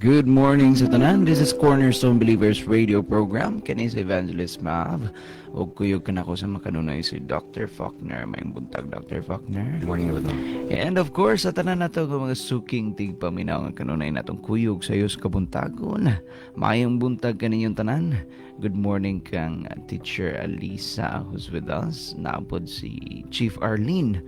Good morning sa tanan. This is Cornerstone Believers Radio Program. Kani si Evangelist Mav. O kuyog ka na ko sa makanunay si Dr. Faulkner. May buntag, Dr. Faulkner. Good morning, Rodon. And of course, sa tanan nato ko mga suking tigpaminaw nga kanunay natong kuyog sa iyos kabuntagon. Mayong buntag kaninyong tanan. Good morning kang Teacher Alisa who's with us. Naapod si Chief Arlene.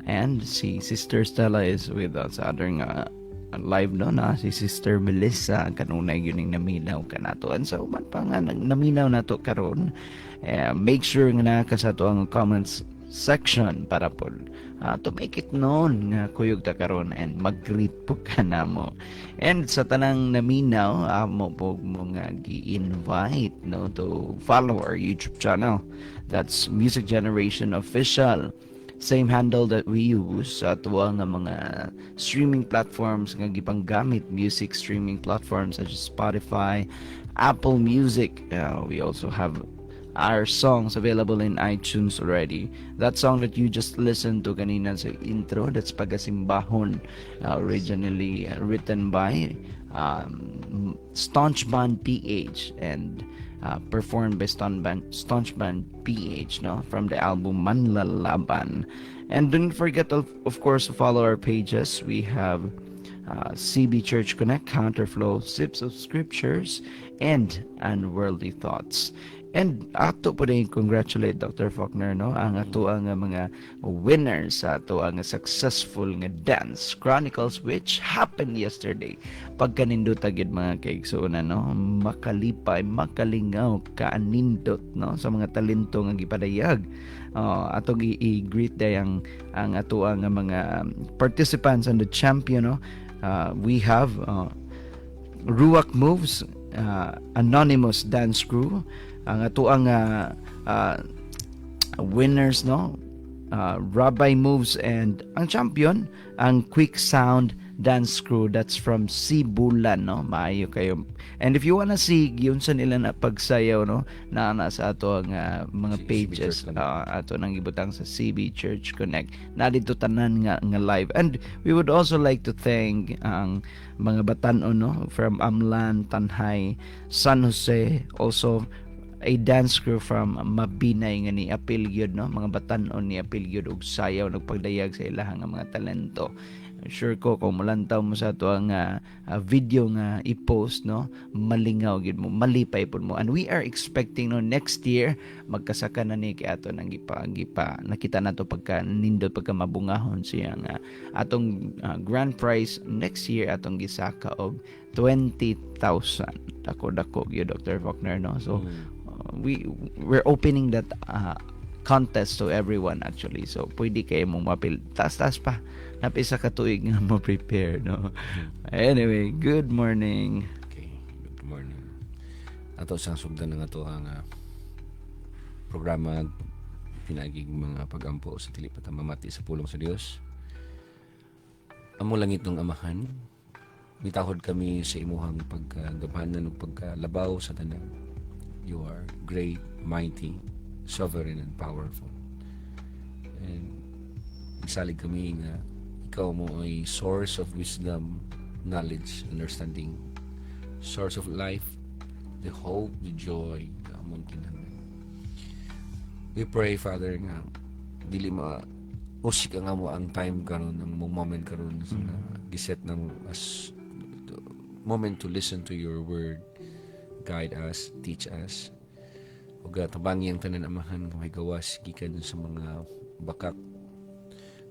And si Sister Stella is with us. Other nga live no na si Sister Melissa kanunay yun yung naminaw ka nato and so man pa nga naminaw nato karon make sure nga na kasato ang comments section para po to make it known nga kuyog ta karon and mag-greet po ka na mo and sa tanang naminaw mo po mo nga gi-invite no to follow our YouTube channel. That's Music Generation Official. Same handle that we use sa tuwa nga mga streaming platforms nga gipanggamit, music streaming platforms such as Spotify, Apple Music. We also have our songs available in iTunes already. That song that you just listened to kanina sa intro, that's Pagasimbahon, originally written by Staunch Band PH and performed by Staunch Band PH, no, from the album Manlalaban. And don't forget, of course, to follow our pages. We have CB Church Connect, Counterflow, Sips of Scriptures, and Unworldly Thoughts. And ato po rin congratulate Dr. Faulkner, no, ang ato ang mga winners sa ato ang successful nga Dance Chronicles which happened yesterday. Pagkanindot agad mga kaigsuuna, no, makalipay, makalingaw, kaanindot, no, sa mga talento nga gipadayag. Ato i-greet day ang ato ang mga participants and the champion, no. We have Ruach Moves, Anonymous Dance Crew, ang ato ang winners, no, Rabbi Moves, and ang champion ang Quick Sound Dance Crew. That's from Sibulan, no, maayo kayo. And if you wanna see yun sa nila na pagsayaw, no, na sa ato ang mga pages ato nang ibutang sa CB Church Connect na dito tanan nga live. And we would also like to thank ang mga batan-on, no, from Amlan, Tanhay, San Jose, also a dance crew from Mabinay nga ni Apilgyod, no, mga batan-on ni Apilgyod ug sayaw nagpagdayag sa ilahang mga talento. Sure ko kung mulantaw mo sa to ang video nga i-post, no, malingaw gid mo, malipay pud mo, and we are expecting no next year magkasaka na ni kay ato nang gipa nakita nato pagka nindot pagka mabungahon siya nga atong grand prize next year atong gisaka og 20,000 dako gyud Dr. Faulkner, no. So we're opening that contest to everyone actually, so pwede kayo mong mapil taas pa napisa ka tuig nga ma-prepare, no. Anyway, good morning. Okay, good morning. Ato sang sugdan ng ato ang programa pinagig mga pagampo sa dili pa ta mamati sa pulong sa Dios. Amo langit ng amahan, mitahod kami sa imuhang paggamhanan ug pagkalabaw sa tanan. You are great, mighty, sovereign, and powerful. And isalig kami nga ikaw mo ay source of wisdom, knowledge, understanding, source of life, the hope, the joy, the among kinahanglan. We pray, Father, nga dili usik nga mo ang time karon, ang moment karon sa giset na mo as moment to listen to your word. Guide us, teach us. Ug tabangi ang tanan amahan nga may gawas gikan sa mga bakak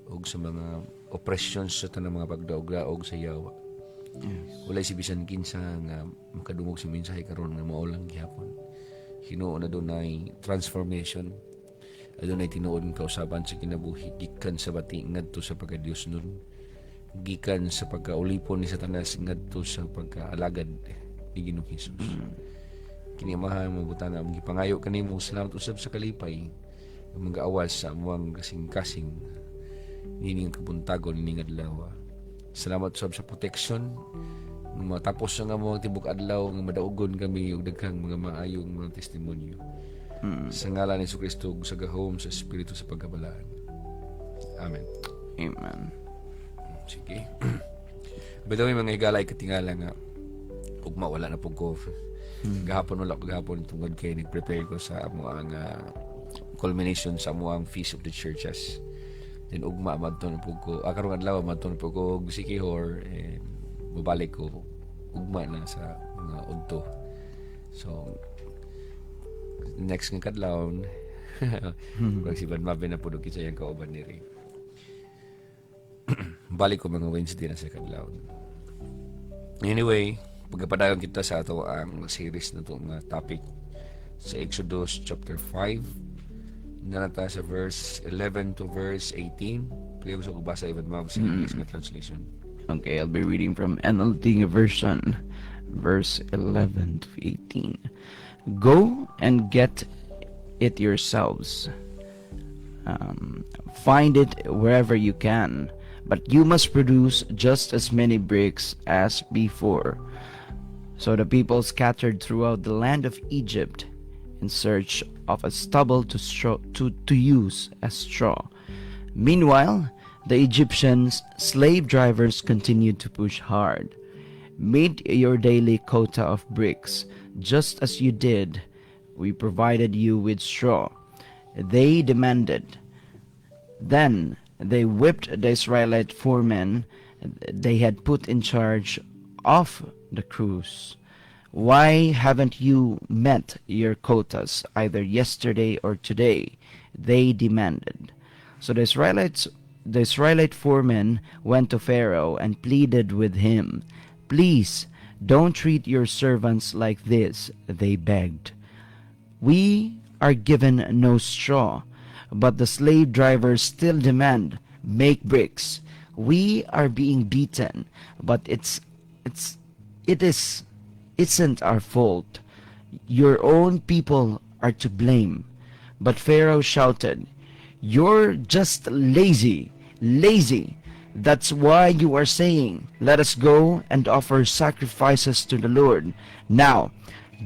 ug sa mga oppressions sa tanang mga pagdaog-daog sa yawa. Yes. Walay si bisan kinsa nga makadungog sa mensahe karon nga mao lang gihapon. Hinuon na dunay transformation. Adunay tinuod nga kausaban sa kinabuhi gikan sa bati ngadto sa pagka-Dios nun. Gikan sa pagkaulipon ni Satanas ngadto sa pagkaalagad ni Ginoong Hesus. Kini mahal mabutana ang gipangayo kanimo salamat usab sa kalipay. Mga awas sa amuang kasing-kasing nining kabuntagon nining adlaw. Salamat usab sa protection. Matapos nga mo tibok adlaw nga madaugon kami og daghang mga maayong mga testimonyo. Sa ngalan ni Jesucristo sa gahom sa espiritu sa pagkabalaan. Amen. Amen. Sige. Bitaw may mga higalay katingala nga ugma wala na pug ko. Gahapon wala ko gahapon tungod kay nag-prepare ko sa amo ang culmination sa amo ang Feast of the Churches. Then ugma madto na pug ko. Karong adlaw madto na pug ko Sikihor and babalik ko ugma na sa mga udto. So next nga kadlawon pag si Van Mabe na pudog kita yung kauban ni Ray. Balik ko mga Wednesday na sa kadlawon. Anyway, pagkapadayon kita sa ato ang series na itong topic sa Exodus chapter 5 na nata sa verse 11 to verse 18. Pwede ko basa Van Mabe sa English na translation. Okay, I'll be reading from NLT version, verse 11 to 18. Go and get it yourselves. Find it wherever you can, but you must produce just as many bricks as before. So the people scattered throughout the land of Egypt in search of a stubble to use as straw. Meanwhile, the Egyptians slave drivers continued to push hard. Meet your daily quota of bricks, just as you did. We provided you with straw, they demanded. Then they whipped the Israelite foremen they had put in charge of the crews. Why haven't you met your quotas either yesterday or today? They demanded. So the Israelite foremen went to Pharaoh and pleaded with him. Please, don't treat your servants like this, they begged. We are given no straw, but the slave drivers still demand, make bricks. We are being beaten, but it isn't our fault. Your own people are to blame. But Pharaoh shouted, you're just lazy. That's why you are saying, let us go and offer sacrifices to the Lord. Now,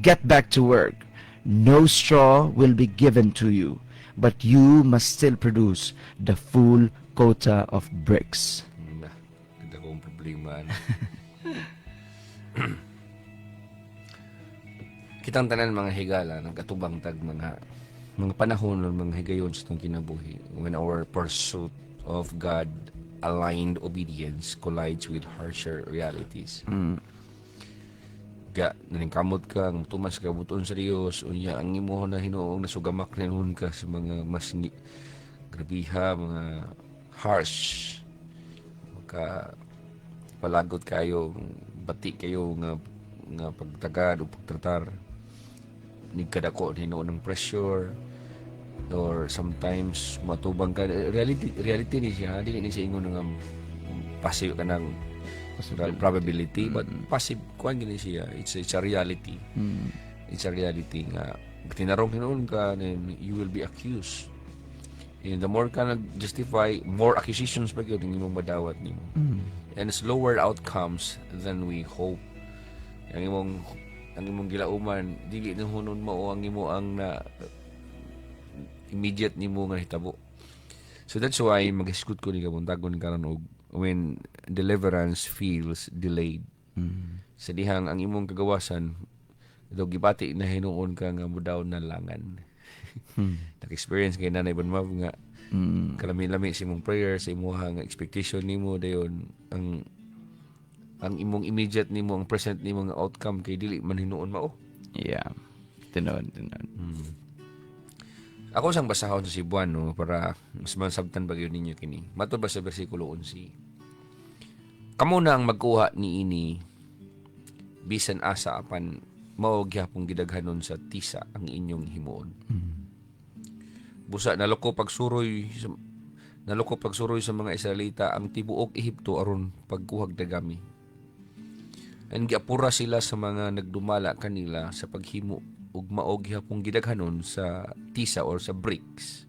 get back to work. No straw will be given to you, but you must still produce the full quota of bricks. Ganda kong problema. Kitang tanan mga higala, nagkatubang tag mga panahon ng mga higayon sa itong kinabuhi when our pursuit of God-aligned obedience collides with harsher realities. Naningkamot ka, tumas ka buton sa Diyos, unya ang imo na hinuong nasugamak na nun ka sa mga mas grabiha, mga harsh, palagot kayo, bati kayo nga pagtagad o pagtratar, nigkadako na hinuong ng pressure, or sometimes matubang ka. Reality ni siya, hindi ni siya ingon nga pasiyo ka ng probability, but passive kuan gini siya. It's a reality. It's a reality nga tinarong hinuon ka, then you will be accused. And the more ka nag-justify, more accusations pa gyud imong madawat nimo. And slower outcomes than we hope. Ang imong gilauman dili na hunon mao ang imo ang na immediate nimo nga hitabo. So that's why mag-iskud ko ni kabuntagon karon og when deliverance feels delayed. Sa dihang ang imong kagawasan daw gibati na hinuon ka nga mudaw na langan. Nag-experience kay Nanay Banmav nga kalami-lami sa imong prayer, sa imong nga expectation nimo dayon ang imong immediate nimo, ang present nimo nga outcome kay dili man hinuon mao. Yeah. Tinon. Ako sang basahon sa Cebuan no, para mas masabtan bagyo ninyo kini. Matod ba sa bersikulo 11? Kamo na ang magkuha ni ini bisan asa apan mao gyapon gidaghanon sa tisa ang inyong himuon. Busa naloko pagsuroy sa mga Israelita ang tibuok Ehipto aron pagkuhag dagami. And giapura sila sa mga nagdumala kanila sa paghimo ug maog gyapon gidaghanon sa tisa or sa bricks.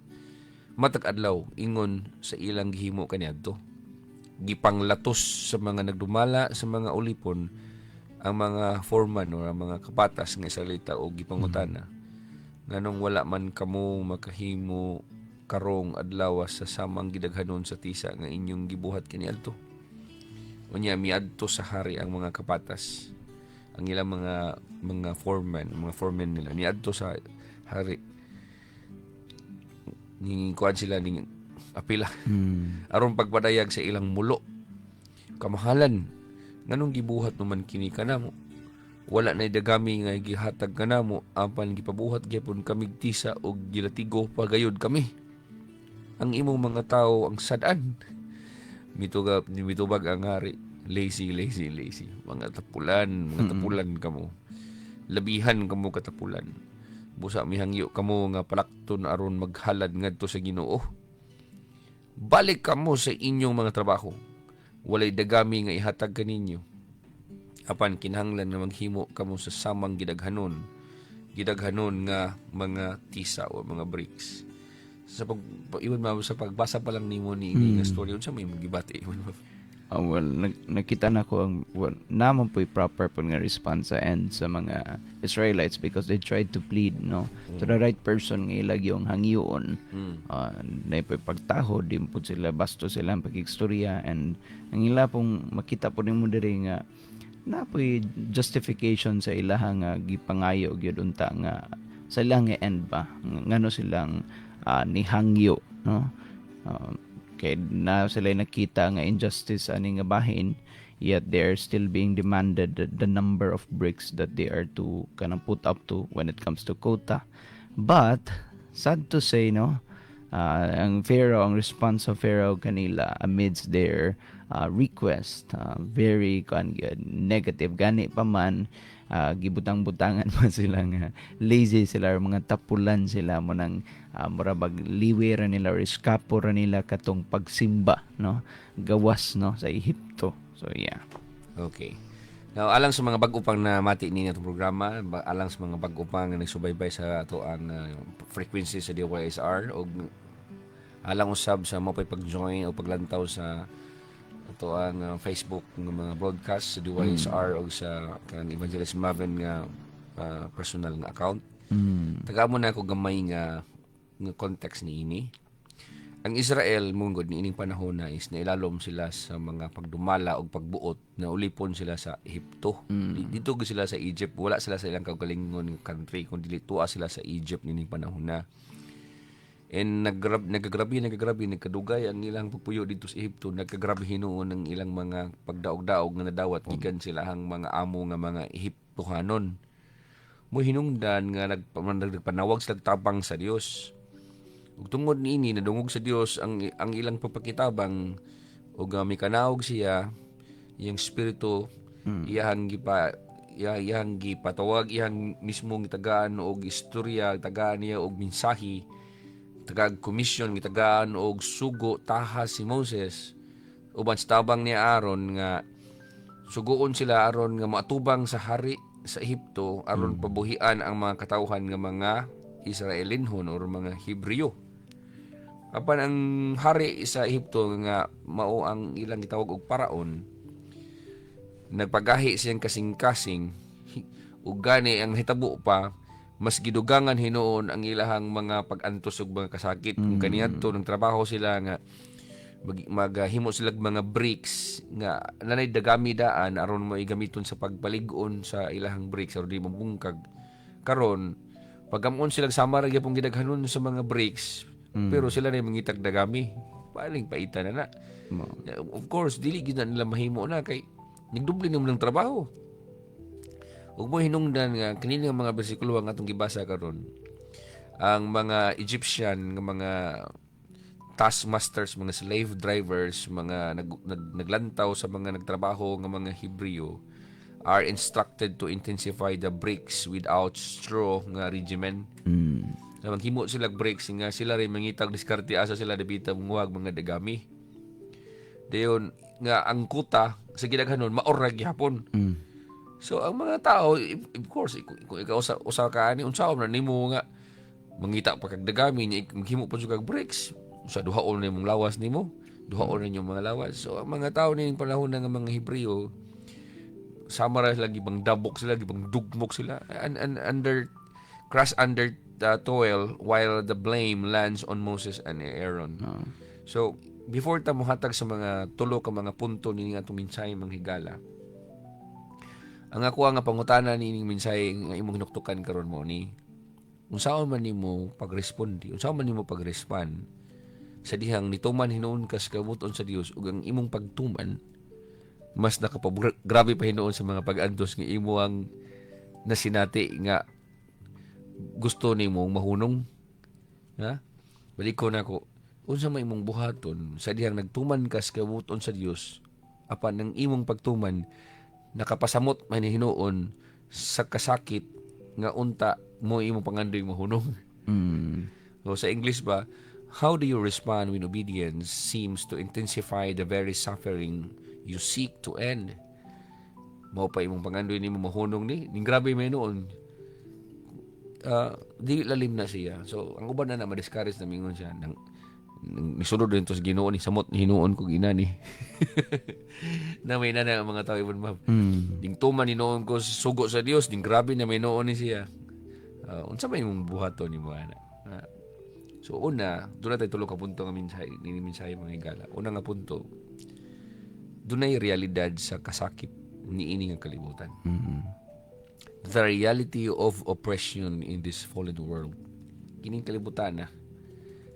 Matag adlaw ingon sa ilang gihimo kaniadto. Gipanglatos sa mga nagdumala sa mga ulipon ang mga foreman o ang mga kapatas nga Israelita o gipangutana nganong wala man kamo makahimo karong adlaw sa samang gidaghanon sa tisa nga inyong gibuhat kaniadto. Unya miadto sa hari ang mga kapatas ang ilang mga foreman nila niadto sa hari ni kuan sila ni apila aron pagpadayag sa ilang mulo kamahalan nganong gibuhat naman kini kanamo wala na dagami nga gihatag kanamo apan gipabuhat gyapon kami tisa og gilatigo pagayod kami ang imong mga tao ang sad-an mitubag ang hari lazy mga tapulan kamo labihan kamo katapulan busa mihangyo kamo nga palakton aron maghalad ngadto sa Ginoo balik kamo sa inyong mga trabaho walay dagami nga ihatag kaninyo apan kinahanglan nga maghimo kamo sa samang gidaghanon nga mga tisa o mga bricks sa pagbasa pa lang nimo ni nga story unsa may magibati Well, nakita na ko ang naman po proper po nga response sa end sa mga Israelites because they tried to plead to the right person nga ilag yung hangyoon na po pagtaho din po sila basto sila ang pagigstorya and ang ila pong makita po nimo diri nga na po justification sa ilahang gipangayo gyud unta nga sa ilang nga end ba ngano silang nihangyo kay na sila nakita nga injustice ani nga bahin yet they are still being demanded the number of bricks that they are to kanang put up to when it comes to quota but sad to say ang Pharaoh ang response of Pharaoh kanila amidst their request very negative gani pa man gibutang-butangan pa sila nga lazy sila mga tapulan sila mo nang murabag liwera nila or eskapo ra nila katong pagsimba gawas sa Ehipto so yeah okay now alang sa mga bag-o pang na mati ni natong programa alang sa mga bag-o pang nga nagsubaybay sa ato ang frequency sa DYSR og alang usab sa mo pag-join o paglantaw sa ato ang Facebook ng mga broadcast sa DYSR o sa kan Evangelist Marvin nga personal nga account. Taga mo na ako gamay nga context ni ini. Ang Israel mungod ni ining panahon na is nailalom sila sa mga pagdumala o pagbuot na ulipon sila sa Ehipto. Dito sila sa Egypt, wala sila sa ilang kaugalingon country kundi tuwa sila sa Egypt nining panahon na. And nagagrabe nagkadugay ang ilang pagpuyo dito sa Ehipto nagkagrabe hinuon ang ilang mga pagdaog-daog nga nadawat gikan sila ang mga amo nga mga Ehiptohanon mo hinungdan nga nagpanawag sila tabang sa Dios ug tungod niini nadungog sa Dios ang ilang pagpakitabang ug mikanawog siya iyang espiritu iyang gipatawag iyang mismong tagaan og istorya tagaan niya og mensahe tagag komisyon gitagaan og sugo tahas si Moses uban sa tabang ni Aaron nga sugoon sila aron nga matubang sa hari sa Ehipto aron pabuhian ang mga katawhan nga mga Israelinhon or mga Hebreo. Apan ang hari sa Ehipto nga mao ang ilang gitawag og paraon nagpagahi siyang kasing-kasing ug gani ang hitabo pa mas gidugangan hinuon ang ilahang mga pag-antos ug mga kasakit kung kaniadto ng trabaho sila nga maghimo sila mga bricks nga nanay dagami daan aron mo igamiton sa pagpalig-on sa ilahang bricks aron di mabungkag karon pagamon sila sama ra gyapon gidaghanon sa mga bricks pero sila na mangitag dagami paling paita na of course dili gid na nila mahimo na kay nagdubli naman ng trabaho. Ug mo hinungdan nga kanina nga mga bersikulo nga atong gibasa karon ang mga Egyptian nga mga taskmasters, mga slave drivers, mga naglantaw sa mga nagtrabaho nga mga Hebreo are instructed to intensify the bricks without straw nga regimen. Na maghimo sila bricks nga sila ray mangitag diskarte asa sila debita muwag mga dagami. Dayon nga ang kuta sa gidaghanon maorag gyapon. So ang mga tao of course kung ikaw usa ka ani unsaon na nimo nga mangita pa kag dagami nya himo pa jud kag bricks sa duhaon na imong lawas nimo duhaon na inyong mga lawas. So ang mga tao ning panahon nga mga Hebreo sama ra lagi bang dabok sila gibang dugmok sila and under crash under the toil while the blame lands on Moses and Aaron. So before ta mohatag sa mga tulo ka mga punto ni atong mensahe manghigala Ang ako nga pangutana nining mensahe nga imong hinuktukan karon mo ni unsaon man nimo pagrespondi, unsaon man nimo pagrespond sa dihang nituman hinuon ka sa kabuton sa Dios ug ang imong pagtuman mas nakapagrabe pa hinuon sa mga pag-antos nga imo ang nasinati nga gusto nimo mahunong, ha? Baliko na ko, unsa may imong buhaton sa dihang nagtuman ka sa kabuton sa Dios apan ang imong pagtuman nakapasamot man hinuon sa kasakit nga unta mo imong pangandoy mahunong. Mm. So sa English ba, how do you respond when obedience seems to intensify the very suffering you seek to end? Mao pa imong pangandoy nimo mahunong ni, ning grabe may noon. Di lalim na siya. So ang uban na ma-discourage na mingon siya nang nisulod din to sa Ginoo ni samot hinuon ko ginani. Na may na ang mga tao ibon ma'am. Ding tuman hinuon ko sugo sa Dios, ding grabe na may noon ni siya. Unsa may imong buhaton nimo ana? So una, doon natin tulong ka punto nga mensahe, minsahe mga higala. Una nga punto, doon ay realidad sa kasakit ni ini nga kalibutan. The reality of oppression in this fallen world. Kining kalibutan na.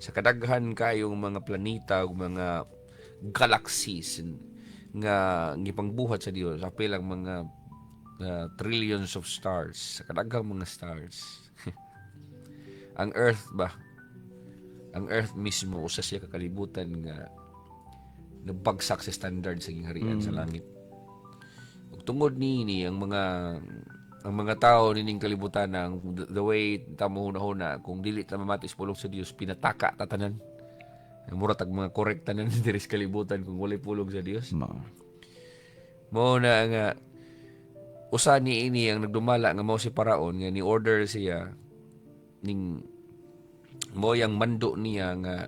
Sa kadaghan kayong mga planeta o mga galaxies nga gipangbuhat sa Dios, apil ang mga trillions of stars, sa kadaghang mga stars. Ang Earth ba? Ang Earth mismo usa siya kakalibutan nga nabagsak sa standard sa gingharian sa langit. Ug tungod niini ang mga tao nining kalibutan ang the way tamo hunahuna kung dili ta mamatis pulong sa Dios pinataka tatanan. Mura tag mga korek tanan diri sa kalibutan kung walay pulong sa Dios. Mao na nga usa niini ang nagdumala nga mao si Paraon nga ni order siya ning mo yang mando niya nga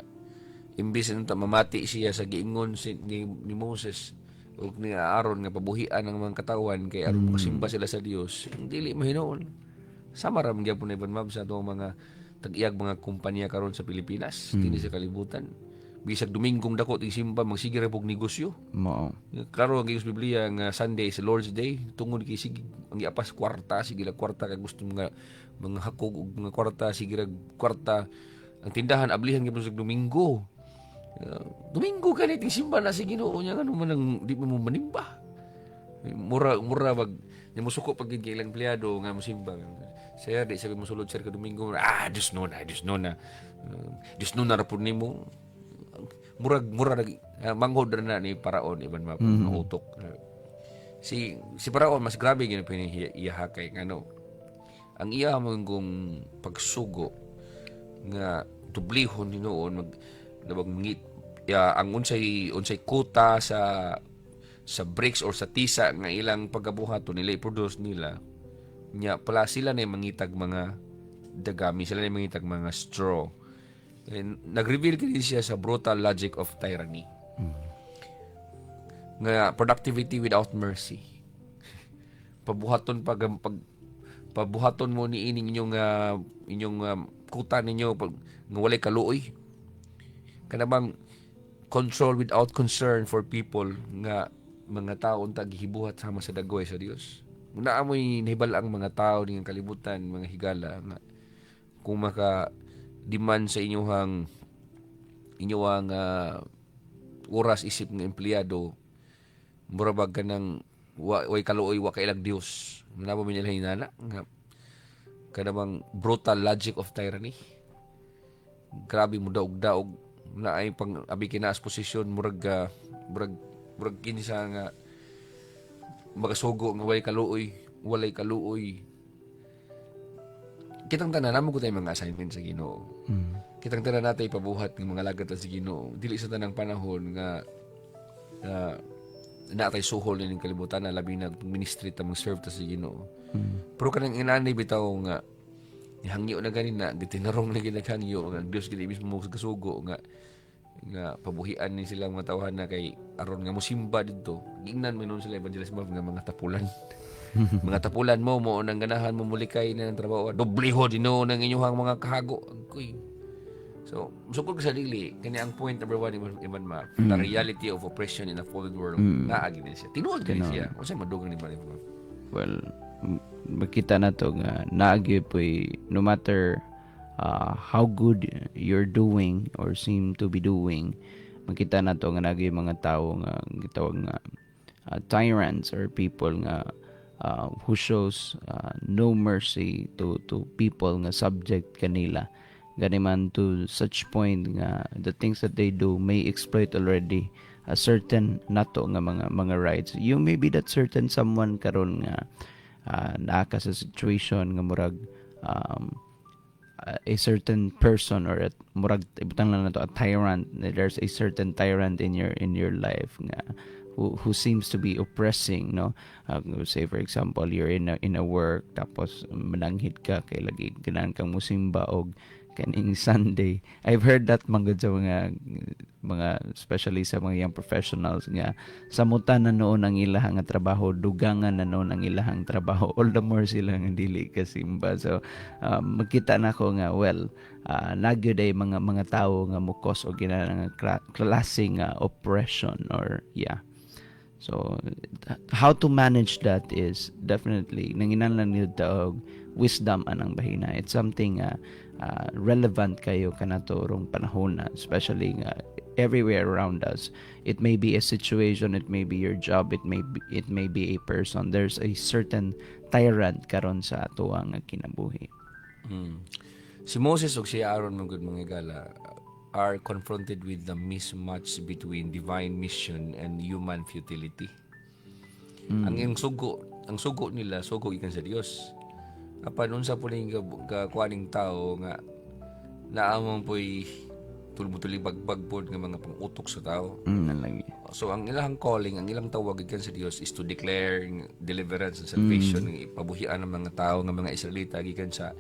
imbis na mamati siya sa giingon ni Moses ug ni Aaron nga pabuhian ang mga katawan kay aron makasimba sila sa Dios. Dili mahinuon. Sama ra man gyapon ibon mab sa atong mga tag-iyag mga kumpanya karon sa Pilipinas, kini sa kalibutan. Bisag Domingong dako ting simba magsige ra pog negosyo. Mao. Klaro ang Giyos Biblia nga Sunday is Lord's Day, tungod kay sige ang iapas kwarta, sige la kwarta kay gusto mga hakog ug mga kwarta, sige ra kwarta. Ang tindahan ablihan gyud sa Domingo. Domingo kanit ting simba na si Ginoo nya ngano man ang di mo manimba. Mura wag nya musuko pag ilang empleyado nga mosimba. Saya di sabi mo sulod sir ka Domingo. Diyos no na. Diyos no na ra pud nimo. Murag manghod na ni Paraon iban mahutok. Si Paraon mas grabe gyud pinihiyahakay ngano. Ang iya mong pagsugo nga dublihon hinuon mangit ang unsay kuta sa bricks or sa tisa nga ilang pagabuhaton nila i-produce nila nya pala sila na mangitag mga dagami, sila na mangitag mga straw. And nag-reveal din siya sa brutal logic of tyranny. Nga productivity without mercy. Pabuhaton pabuhaton mo ni ining inyong kuta ninyo nga walay kaluoy. Kanabang control without concern for people nga mga tao unta gihibuhat sama sa dagoy sa Dios. Muna amoy nahibal-ang mga tao ning kalibutan, mga higala nga kung maka demand sa inyong oras isip ng empleyado murabag ka ng way kaluoy wa kailang Dios. Muna mo nila hinana nga kanabang brutal logic of tyranny. Grabe mo daog-daog na ay pang abi kinaas posisyon murag kinsa nga magasugo nga walay kaluoy. Kitang tanan namo ko tay mga assignment sa Ginoo. Kitang tanan natay pabuhat ng mga lagat sa Ginoo. Dili sa tanang panahon nga natay suhol ning kalibutan na labi na ministry ta mag-serve ta sa Ginoo. Pero kanang inani bitaw nga hangyo na ganin na gitinarong na ginaghangyo nga Dios gid mismo mo kasugo nga pabuhian ni sila mga tawhan na kay aron nga mosimba didto. Gingnan man sila evangelist nga mga tapulan. Mga tapulan mo nang ganahan mo mulikay na ng trabaho. Dobliho dino ng inyong mga kahago. Kuy. So, sukod sa dili, kani ang point number 1 iban ma, the reality of oppression in a fallen world. Naagi din siya. Tinuod kani siya. Unsay madugang ni Maria? well, makita na to nga naagi po'y no matter how good you're doing or seem to be doing, makita na to nga naagi mga tao nga gitawag nga tyrants or people nga who shows no mercy to people nga subject kanila, gani man to such point nga the things that they do may exploit already a certain nato nga mga rights. You may be that certain someone karon nga naa ka sa situation nga murag a certain person or murag ibutang lang nato a tyrant. There's a certain tyrant in your life nga who seems to be oppressing, no? Say for example, you're in a work tapos mananghid ka kay lagi ganahan kang musimba og kaning Sunday. I've heard that manggod sa mga especially sa mga young professionals nga samutan na noon ang ilahang trabaho, dugangan na noon ang ilahang trabaho, all the more sila nga dili kasimba. So magkita na ko nga well nagyud ay mga tao nga mukos og ginang klaseng oppression or So how to manage that is definitely nanginahanglan nid og wisdom anang bahina. It's something relevant kayo kanaturong panahon na, especially everywhere around us. It may be a situation, it may be your job, it may be a person. There's a certain tyrant karon sa ato ang kinabuhi. Si Moses ug si Aaron mga gala are confronted with the mismatch between divine mission and human futility. Ang sugo nila sugo ikan sa Dios. Apan unsa po ning kuaning tao nga naamon po'y tulbutulig bagbag nga mga pangutok sa tao. So ang ilang calling, ang ilang tawag ikan sa Dios is to declare deliverance and salvation, ipabuhian ang mga tao nga mga Israelita gikan sa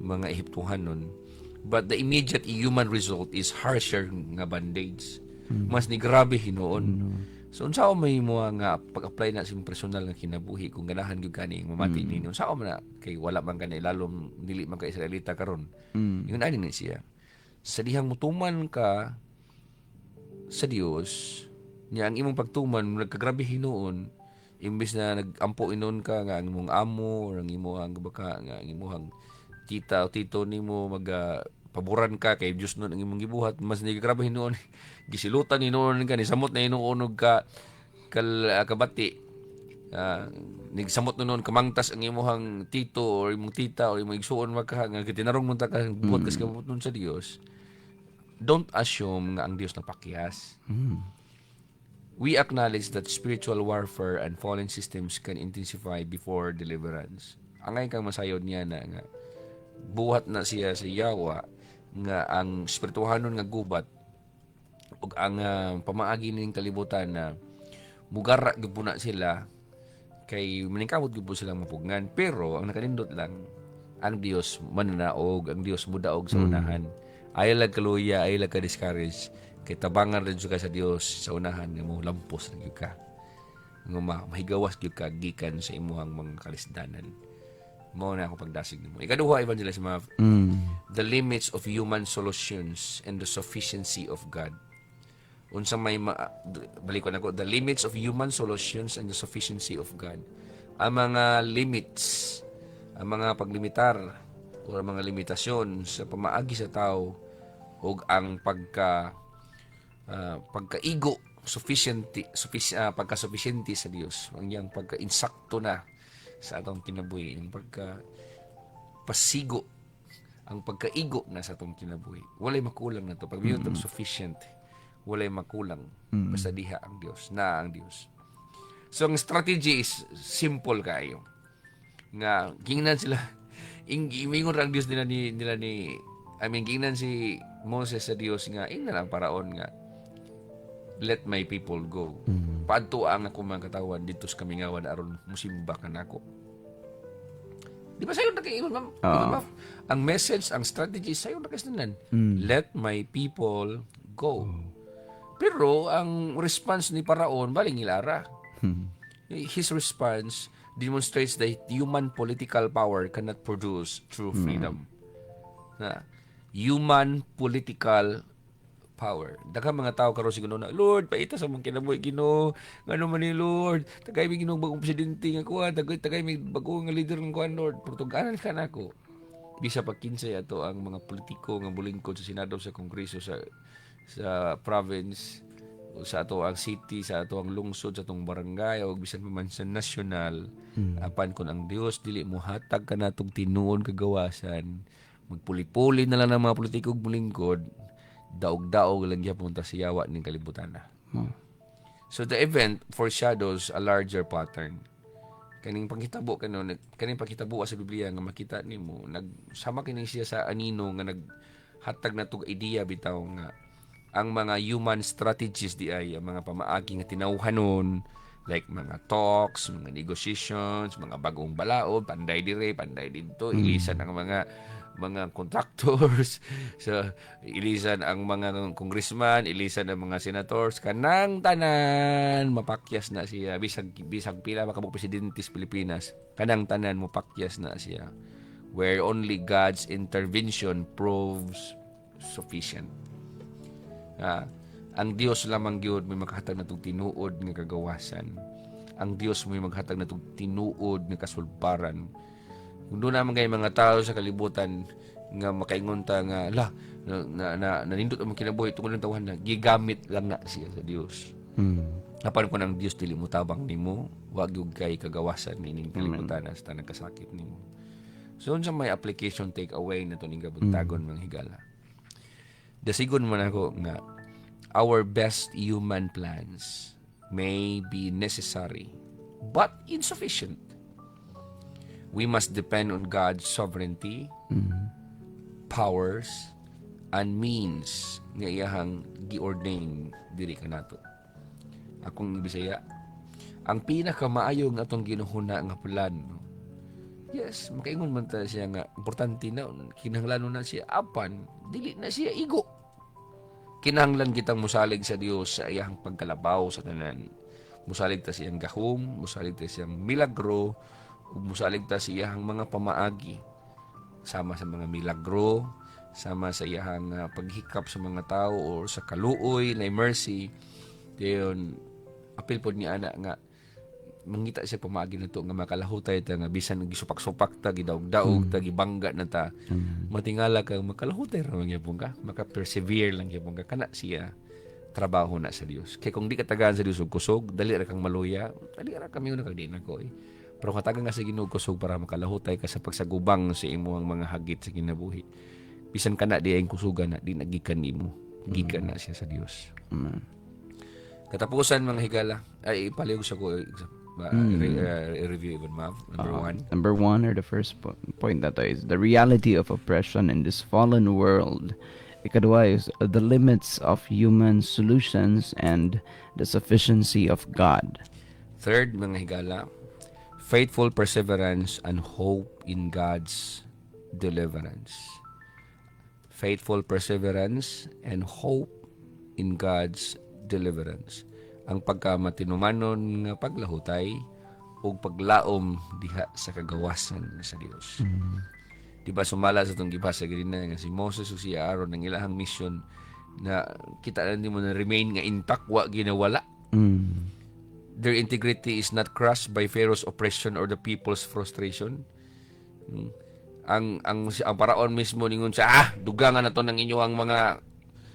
mga Ehiptohanon. But the immediate human result is harsher nga bondage. Mas ni grabe hinoon. So unsa may mo nga pag-apply na sa personal nga kinabuhi kung ganahan gyud kani mamati ninyo. Unsa man na kay wala man kani lalom dili man ka Israelita karon. Yun ani ni siya. Sa dihang mutuman ka sa Dios, niya ang imong pagtuman nagkagrabe hinoon imbes na nagampo inon ka nga ang imong amo or ang imong baka nga ang imong tita o tito nimo paboran ka kay Dios nun ang imong gibuhat, mas nigrabe hinuon gisilutan hinuon ka ni samot na hinuonog ka kabati nigsamot noon kamangtas ang imong tito or imong tita or imong igsuon maka nga gitinarong mo ta ka buhat kas kamot nun sa Dios. Don't assume nga ang Dios napakyas. We acknowledge that spiritual warfare and fallen systems can intensify before deliverance. Angay kang masayod niya na nga buhat na siya sa Yawa nga ang spirituhanon nga gubat ug ang pamaagi ning kalibutan na mugara gyud na sila kay maningkamot gyud silang mapugnan, pero ang nakanindot lang ang Dios mananaog, ang Dios mudaog sa unahan. Ay lag kaluya, ay lag ka discourage kay tabangan rin ka sa Dios sa unahan nga mo lampos gyud ka nga mahigawas gyud ka gikan sa imuhang mga kalisdanan. Mao na ako pagdasig nimo. Ikaduha, Evangelist Mav, the limits of human solutions and the sufficiency of God. Unsa may balik ko na ko, the limits of human solutions and the sufficiency of God. Ang mga limits, ang mga paglimitar o ang mga limitasyon sa pamaagi sa tao o ang pagkaigo pagka-sufficiency sa Dios, ang yang pagka-insakto na sa atong kinabuhi, yung pagka-pasigo, ang pagkaigo na sa atong kinabuhi. Walay makulang na to. Pag biyotong sufficient, walay makulang. Basta diha ang Dios, na ang Dios. So, ang strategy is simple kayo. Nga, gingnan sila, ingon ang Dios gingnan si Moses sa Dios nga, ingnan ang paraon nga, let my people go. Paadto ang ako mga katawan dito sa kamingawan aron musimba ka nako. Di ba sayo na kay ma'am? Ang message, ang strategy sayo na kasnanan. Let my people go. Pero ang response ni Paraon baling ilara. His response demonstrates that human political power cannot produce true freedom. Human political power. Daghang mga tao karon siguro na, Lord, paita sa mga kinabuhi Ginoo. Ngano man ni Lord, tagay mi Ginoo bagong presidente nga kuha, tagay mi bagong nga leader nga kuha, Lord. Portugalan ka nako. Bisa pa kinsay ato ang mga politiko nga bulingkod sa Senado, sa Kongreso, sa province, sa ato ang city, sa ato ang lungsod, sa atong barangay, o bisan man sa nasyonal, apan kun ang Dios dili mo hatag ka natong tinuod kagawasan, magpuli-puli na lang ng mga politiko bulingkod, daog-daog lang gyapon ta siyawa ning kalibutan na. So the event foreshadows a larger pattern. Kaning pangitabo kaning pangitabo sa Biblia nga makita nimo, nagsama kini siya sa anino nga naghatag natog idea bitaw nga ang mga human strategies di ay ang mga pamaagi nga tinawhanon, like mga talks, mga negotiations, mga bagong balaod, panday dire, panday dito, ilisan ang mga contractors, so ilisan ang mga congressman, ilisan ang mga senators, kanang tanan mapakyas na siya, bisag pila makabuk presidente sa Pilipinas, kanang tanan mapakyas na siya, where only God's intervention proves sufficient. Ang Dios lamang gyud may maghatag natong tinuod nga kagawasan. Ang Dios may maghatag natong tinuod nga kasulbaran. Kung doon naman kayo mga tao sa kalibutan nga makaingon ta nga nanindot ang kinabuhi tungod ng tawhan na gigamit lang na siya sa Dios. Apan ko ng Dios dili mo tabang nimo, wag gyud kay kagawasan nining kalibutan sa tanang kasakit nimo. So unsa may application take away na to ning gabuntagon mga higala. Dasigon man ako nga our best human plans may be necessary but insufficient. We must depend on God's sovereignty, powers, and means nga iyahang gi-ordain diri kanato. Akong Bisaya, ang pinakamaayo nga atong ginuhuna nga plan, yes, makaingon man ta siya nga importante na kinahanglan na siya apan dili na siya igo. Kinahanglan kitang musalig sa Dios sa iyang pagkalabaw sa tanan. Musalig ta siyang gahom, musalig ta siyang milagro, ug musalig ta sa iyang mga pamaagi. Sama sa mga milagro, sama sa iyang paghikap sa mga tao o sa kaluoy na mercy. Dayon apil pod ni ana nga mangita siya pamaagi na to nga makalahutay ta nga bisan gisupak-supak ta, gidaog-daog ta, gibangga na ta, matingala ka makalahutay ra man gyapon ka, maka-persevere lang gyapon ka, kana siya trabaho na sa Dios. Kay kung di ka tagaan sa Dios og kusog, dali ra kang maluya, dali ra kami una kag di na ko pero katagan nga sa Ginoo kusog para makalahutay ka sa pagsagubang sa imong mga hagit sa kinabuhi. Bisan kana di ay kusugan na di nagikan nimo, gikan na siya sa Dios. Katapusan mga higala ay ipalihog sa ko review even Mav. Number one, or the first point that is the reality of oppression in this fallen world. Ikadua is the limits of human solutions and the sufficiency of God. Third, mga higala, faithful perseverance and hope in God's deliverance. Faithful perseverance and hope in God's deliverance. Ang pagkamatinumanon nga paglahutay o paglaom diha sa kagawasan sa Dios. Diba sumala sa itong gibasa ganina nga si Moses o si Aaron ng ilahang mission na kita na mo na remain nga intact, wa ginawala. Their integrity is not crushed by Pharaoh's oppression or the people's frustration. Ang paraon mismo ningon sa dugangan na to ng inyong mga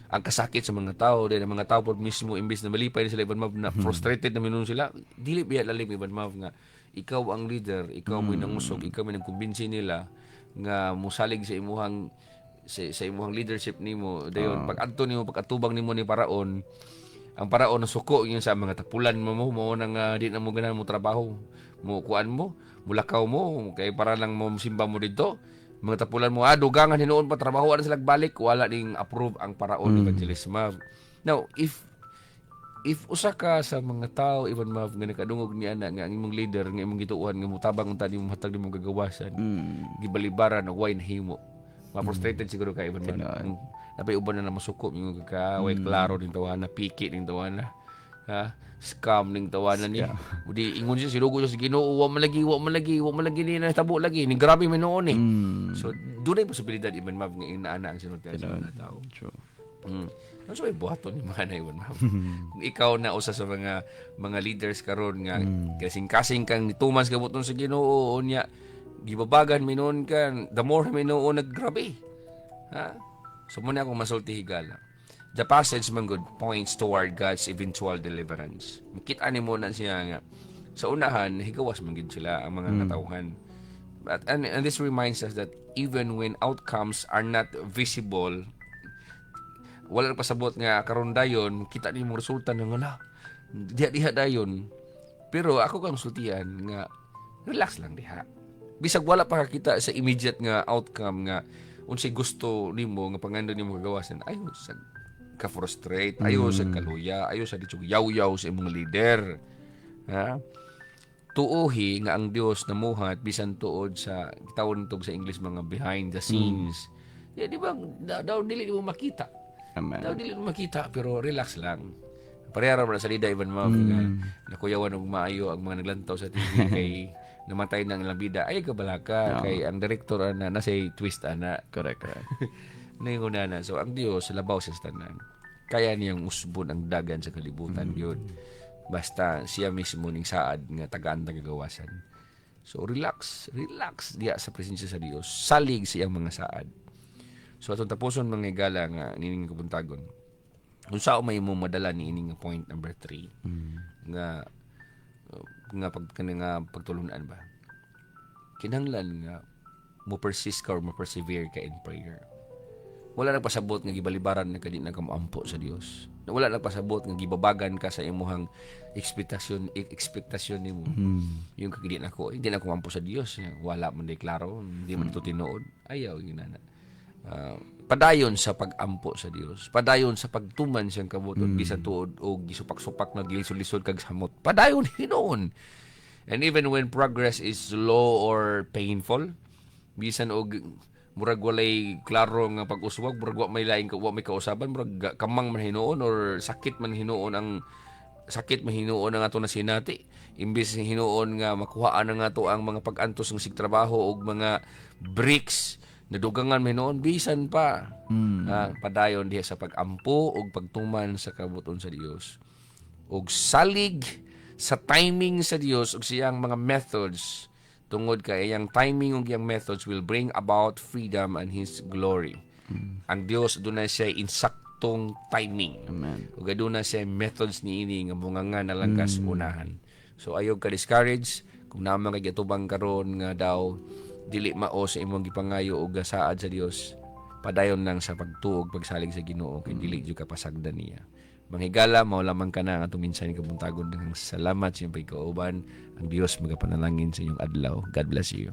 ang kasakit sa mga tao, dahil ang mga tao po mismo imbis na malipay sila Iban Mav na frustrated na minun sila, dili biya lalim Iban Mav nga ikaw ang leader, ikaw mo nangusog, ikaw mo nagkumbinsi nila nga musalig sa imuhang leadership nimo. Dayon pag adto nimo, pag atubang nimo ni paraon, ang paraon na suko yun sa mga tapulan mo nang di na mo ganan mo trabaho mo kuan mo mulakaw mo kay para lang mo simba mo dito. Mga tapulan mo, dugangan hinuon pa, trabahoan sila balik, wala ding approve ang paraon ni Evangelist Mav. Now, if usa ka sa mga tao, Ivan Mav, nga nakadungog niya na, nga ang imong leader, nga imong gituuhan, nga mutabang ang tani mo hatag ni mong gagawasan, gibalibaran, way nahimo. Ma-frustrated siguro ka, Ivan Mav. Napay uban na masuko, yung way klaro din tawanan, piki din tawanan. Scam ning tawanan niya. Udi ingon siya silugo siya sa Ginoo, wa man lagi ni natabo lagi. Ni grabe man noon So dunay posibilidad Iban Mav nga inaana ang sinultian sa mga tao. True. Ano sa may buhaton ni mga naiwan, ma'am? Kung ikaw na usa sa mga leaders karon nga kasing-kasing kang nituman sa kabuton sa Ginoo nya gibabagan minon kan the more Ginoo naggrabe. Ha? So muna akong masulti higala. The passage man good points toward God's eventual deliverance. Makita ni mo na siya nga sa unahan higawas man gid sila ang mga katawhan. And this reminds us that even when outcomes are not visible, wala na pasabot nga karon dayon kita nimo resulta ng ala diha dayon, pero ako kang sultian nga relax lang diha, bisag wala pa kita sa immediate nga outcome nga unsay gusto nimo nga pangandon nimo kagawasan, ayo sa ka frustrate, ayo sa kaluya, ayo sa ditsug yaw-yaw sa imong leader, ha? Tuohi nga ang Dios namuhat bisan tuod sa tawon tog sa English mga behind the scenes. Di ba daw dili mo makita. Amen. Daw dili mo makita pero relax lang. Parehara man sa salida even mo nakuyawan og maayo ang mga naglantaw sa TV kay namatay ng ilang bida. Ay kabalaka kay ang director na say twist ana. Correct. Ningon na. So ang Dios labaw sa tanan. Kaya niyang usbon ang dagan sa kalibutan yun. Basta siya mismo ning saad nga tagaan tagagawasan. So relax diya sa presensya sa Dios. Salig siyang mga saad. So atong tapuson mga higala nga nining kabuntagon. Unsa may mo madala ni ining point number 3 nga pagtulunan ba. Kinahanglan nga mo persist ka or mo persevere ka in prayer. Wala nagpasabot nga gibalibaran na kadi nagamoampo sa Dios. Wala nagpasabot nga gibabagan ka sa imong expectation nimo. Yung kagidi nako, hindi na ko ampo sa Dios. Wala man day klaro, hindi man to tinuod. Ayaw yun na. Padayon sa pag-ampo sa Dios. Padayon sa pagtuman siyang kabuton bisan tuod og gisupak-supak na gilisod-lisod kag samot. Padayon hinuon. And even when progress is slow or painful, bisan og murag walay klaro nga pag-uswag, murag wa may laing wa may kausaban, murag kamang man hinuon or sakit man hinuon ang ato na sinati. Imbis hinuon nga makuhaan na nga to ang mga pag-antos ng sigtrabaho og mga bricks nadugangan hinuon bisan pa. Padayon diha sa pag-ampo og pagtuman sa kabuton sa Dios. Og salig sa timing sa Dios og siyang mga methods. Tungod kay iyang timing ug iyang methods will bring about freedom and His glory. Ang Dios dunay siya insaktong timing. Amen. Ug aduna siya methods niini nga munganga na lang kas unahan. So ayog ka discourage kung naman kay gatubang karon nga daw dili mao sa imong gipangayo og saad sa Dios. Padayon lang sa pagtuog pagsalig sa Ginoo kay dili jud ka pasagdan niya. Manghigala, mao lamang ka na ang atong minsan kabuntagon. Salamat sa iyong pagkauban. Ang Diyos magapanalangin sa inyong adlaw. God bless you.